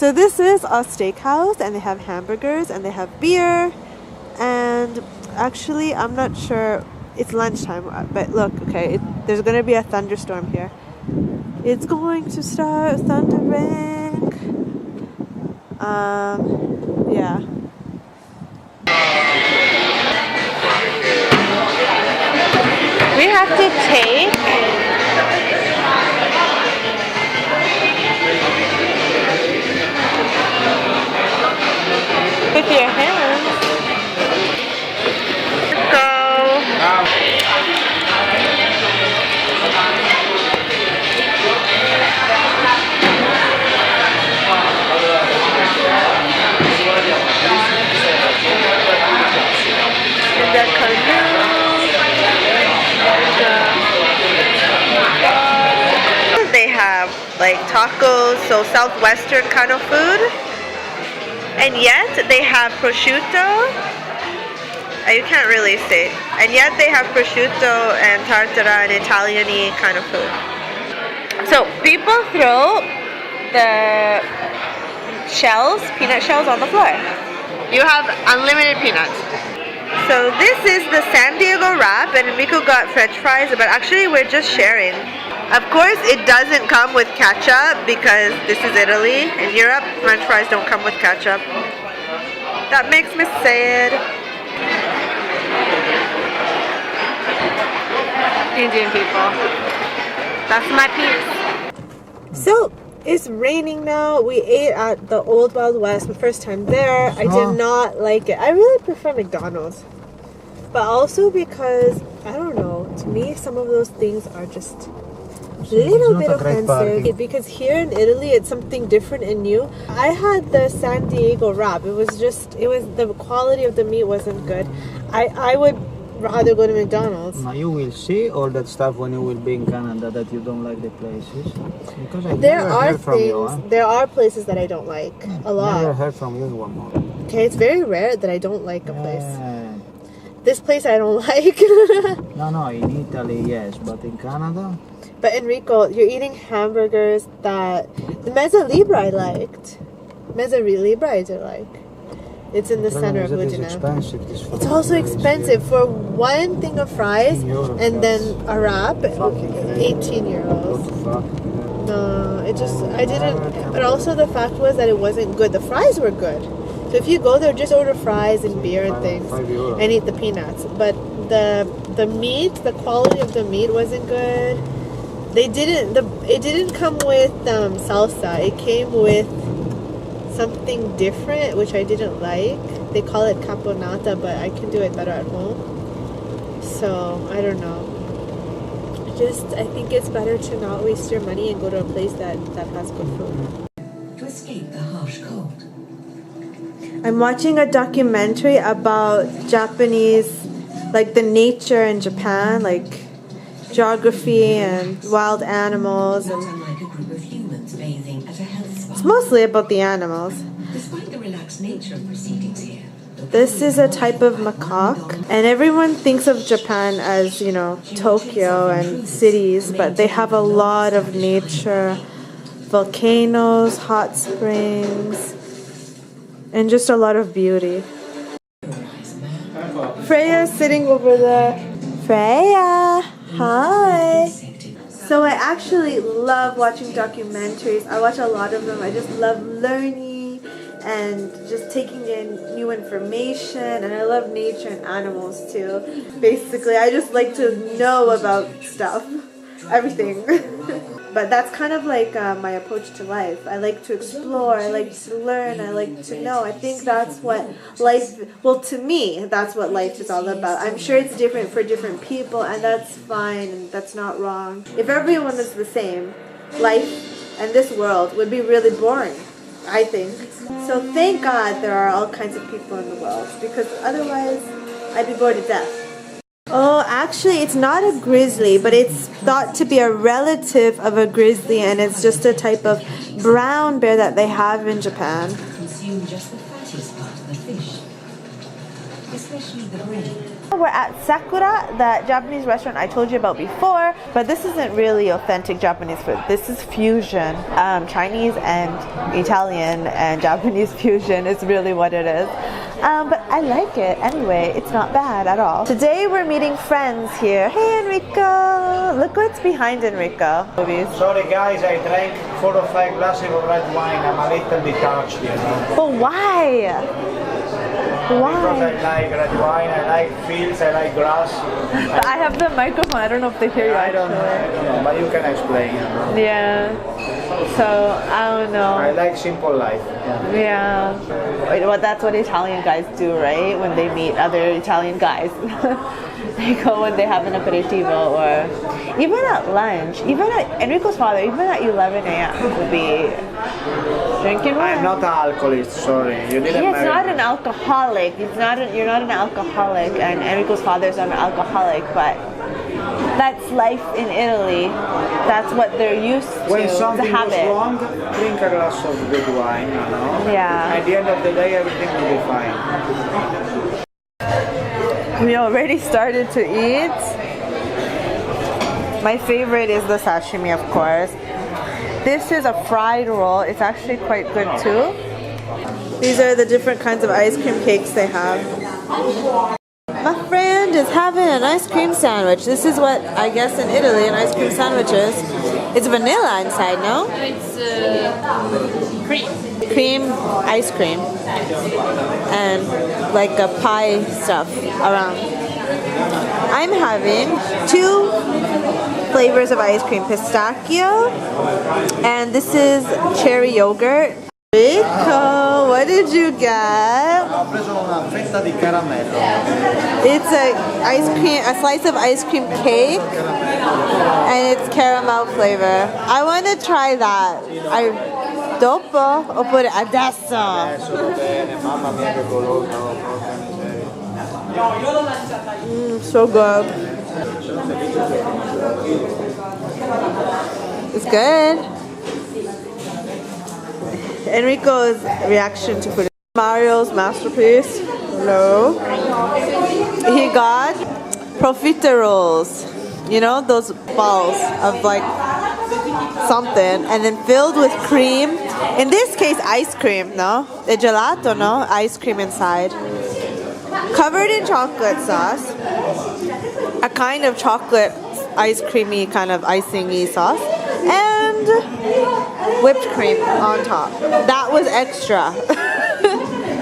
So this is a steakhouse, and they have hamburgers, and they have beer, and actually I'm not sure, it's lunchtime, but look, okay, there's gonna be a thunderstorm here. It's going to start thundering. Yeah. We have to take with your hands. Go. The canoe. They have like tacos, so southwestern kind of food, and yet they have prosciutto. You can't really say, and yet they have prosciutto and tartara and Italian-y kind of food. So people throw the shells, peanut shells, on the floor. You have unlimited peanuts. So this is the San Diego wrap, and Enrico got French fries, but actually we're just sharing. Of course, it doesn't come with ketchup because this is Italy. In Europe, French fries don't come with ketchup. That makes me sad. Indian people. That's my peeps. So, it's raining now. We ate at the Old Wild West the first time there. I did not like it. I really prefer McDonald's. But also because, I don't know, to me some of those things are just a little bit offensive. Because here in Italy it's something different and new. I had the San Diego wrap. The quality of the meat wasn't good. I would rather go to McDonald's. Now you will see all that stuff when you will be in Canada that you don't like the places. Because there are places that I don't like a lot. Never heard from you one more. Okay, it's very rare that I don't like a place. This place I don't like. No, in Italy yes, but in Canada. But Enrico, you're eating hamburgers that the Mezza Libra I liked. Mezza Libra I do like. It's in the center of Udine. It's also expensive for one thing of fries and then a wrap. 18 euros. No, I didn't. But also the fact was that it wasn't good. The fries were good. So if you go there, just order fries and beer and things, and eat the peanuts. But the meat, the quality of the meat wasn't good. It didn't come with salsa. It came with something different, which I didn't like. They call it caponata, but I can do it better at home. So I don't know. I think it's better to not waste your money and go to a place that has good food. To escape the harsh cold. I'm watching a documentary about Japanese, like the nature in Japan, like geography and wild animals, and Unlike a group of humans bathing at a health spa. it's mostly about the animals. Despite the relaxed nature of proceedings here, This is a type of macaque, and everyone thinks of Japan as, you know, Tokyo and cities, but they have a lot of nature, volcanoes, hot springs, and just a lot of beauty. Freyja's sitting over there. Freyja, hi. So I actually love watching documentaries. I watch a lot of them. I just love learning and just taking in new information, and I love nature and animals too. Basically, I just like to know about stuff, everything. But that's kind of like my approach to life. I like to explore, I like to learn, I like to know. I think that's what life, well, to me, that's what life is all about. I'm sure it's different for different people, and that's fine, and that's not wrong. If everyone was the same, life and this world would be really boring, I think. So thank God there are all kinds of people in the world, because otherwise I'd be bored to death. Oh, actually, it's not a grizzly, but it's thought to be a relative of a grizzly, and it's just a type of brown bear that they have in Japan. consume just the fattiest part of the fish. especially the bread. We're at Sakura, that Japanese restaurant I told you about before, but this isn't really authentic Japanese food. This is fusion. Chinese and Italian and Japanese fusion is really what it is. But I like it anyway. It's not bad at all. Today we're meeting friends here. Hey Enrico! Look what's behind Enrico. Sorry guys, I drank 4 or 5 glasses of red wine. I'm a little bit touched, you know. But why? Because I like red wine, I like fields, I like grass. I have the microphone. I don't know if they hear you I don't actually. know, but you can explain. You know. Yeah. So I don't know. I like simple life. Yeah. Well, that's what Italian guys do, right? When they meet other Italian guys. They go when they have an aperitivo, or even at lunch. Even at Enrico's father, even at 11 a.m. will be drinking wine. I'm not an alcoholist, sorry. You didn't He's marry not me. an alcoholic. You're not an alcoholic, and Enrico's father's not an alcoholic, but that's life in Italy. That's what they're used to. When It's a something goes habit. wrong, drink a glass of good wine, you know. Yeah. At the end of the day, everything will be fine. We already started to eat. My favorite is the sashimi, of course. This is a fried roll. It's actually quite good too. These are the different kinds of ice cream cakes they have. My friend is having an ice cream sandwich. This is what I guess in Italy an ice cream sandwich is. It's vanilla inside, no? It's cream. Cream, ice cream, and like a pie stuff around. I'm having 2 flavors of ice cream, pistachio, and this is cherry yogurt. Rico, what did you get? Ho preso una fetta di caramello. It's a slice of ice cream cake, and it's caramel flavor. I want to try that. Dopo oppure adesso? Adesso va bene, mamma mia che golosa. So good. It's good. Enrico's reaction to food. Mario's masterpiece. Hello. He got profiteroles. You know, those balls of like something, and then filled with cream. In this case, ice cream, no? A gelato, no? Ice cream inside. Covered in chocolate sauce. A kind of chocolate ice creamy, kind of icing-y sauce. And whipped cream on top. That was extra.